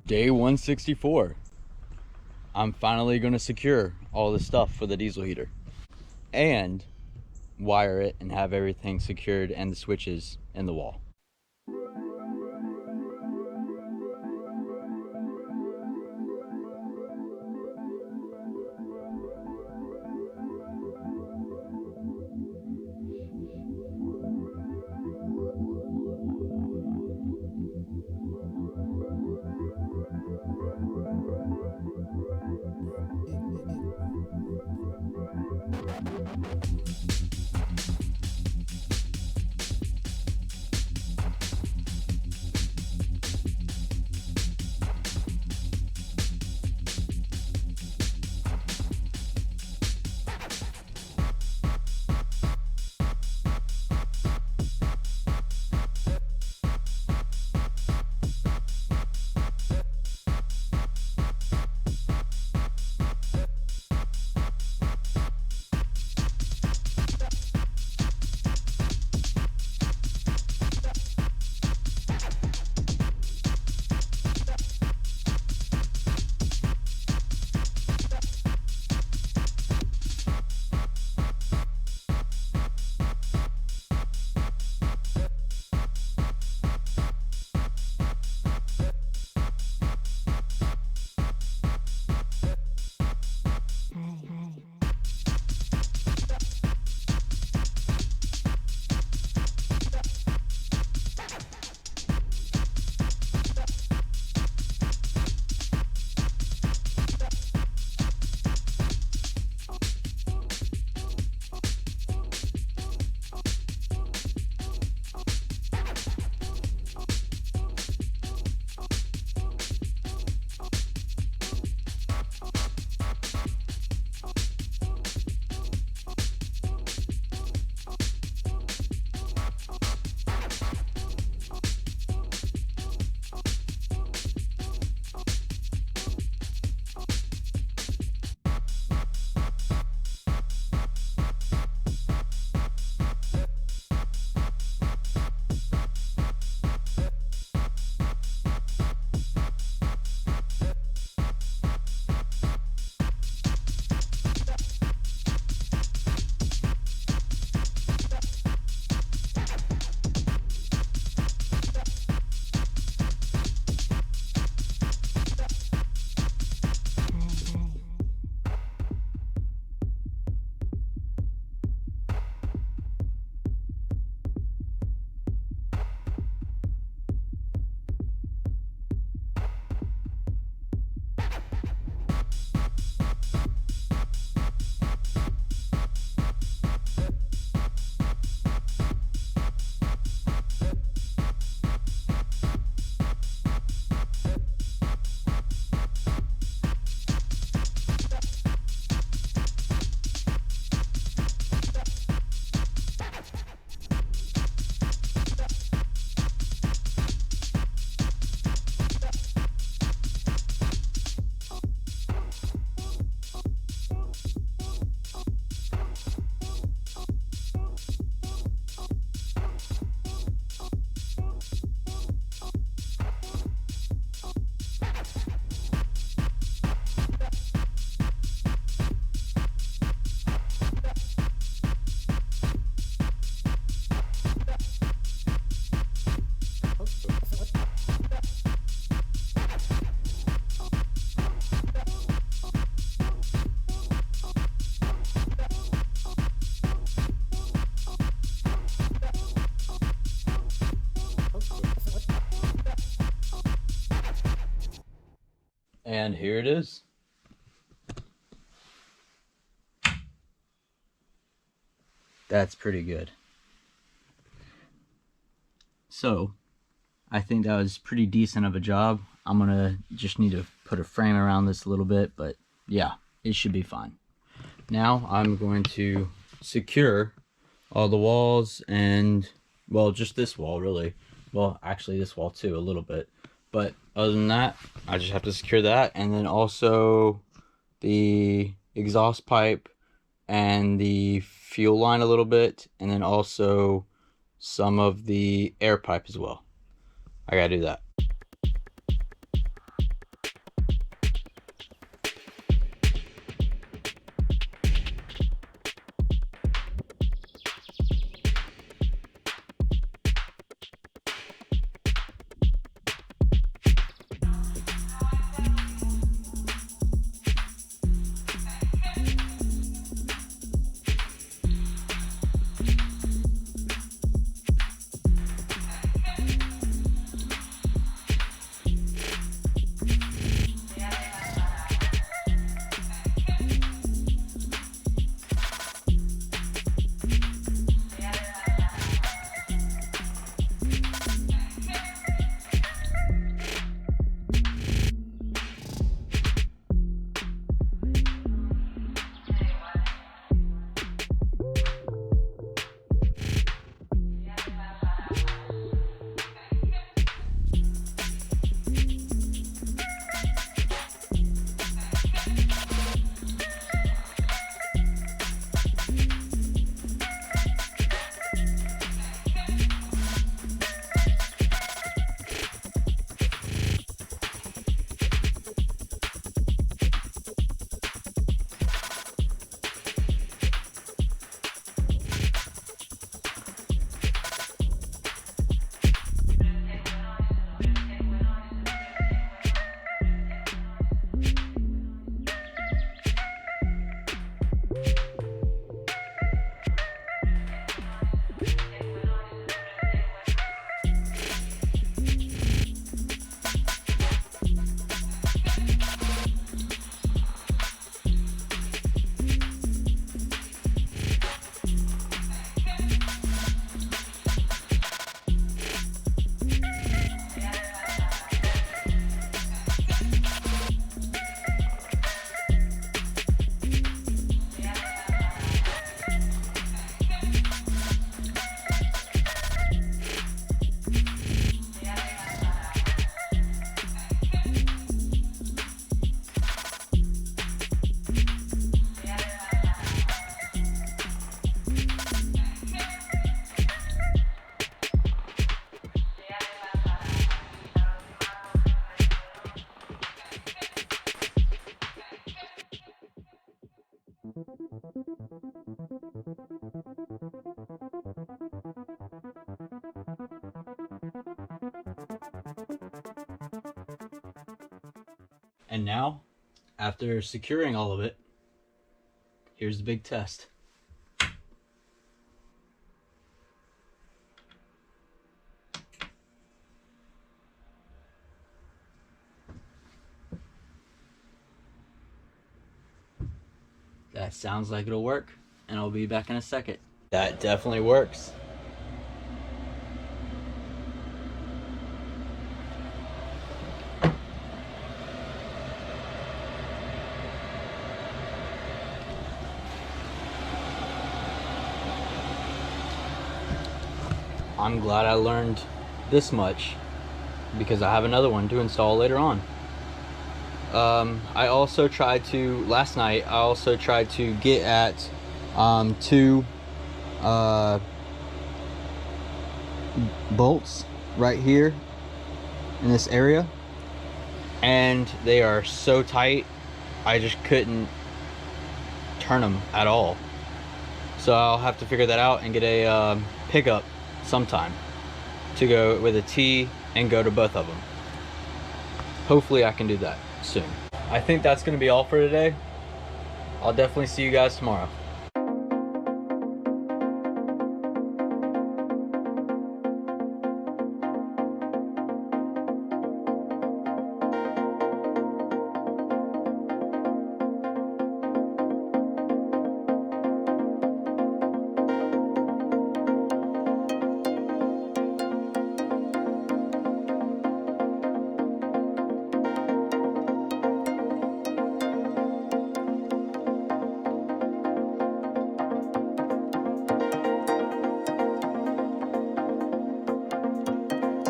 Day 164. I'm finally going to secure all the stuff for the diesel heater and wire it and have everything secured and the switches in the wall. And here it is. That's pretty good. So, I think that was pretty decent of a job. I'm gonna just need to put a frame around this a little bit, but yeah, it should be fine. Now I'm going to secure all the walls and, well, just this wall really. Well, actually this wall too, a little bit. But other than that, I just have to secure that, and then also the exhaust pipe and the fuel line a little bit, and then also some of the air pipe as well. I gotta do that. And now, after securing all of it, here's the big test. That sounds like it'll work, and I'll be back in a second. That definitely works. I'm glad I learned this much because I have another one to install later on. I also tried to, last night, I also tried to get at two bolts right here in this area, and they are so tight I just couldn't turn them at all. So I'll have to figure that out and get a pickup sometime to go with a T and go to both of them. Hopefully I can do that soon. I think that's going to be all for today. I'll definitely see you guys tomorrow.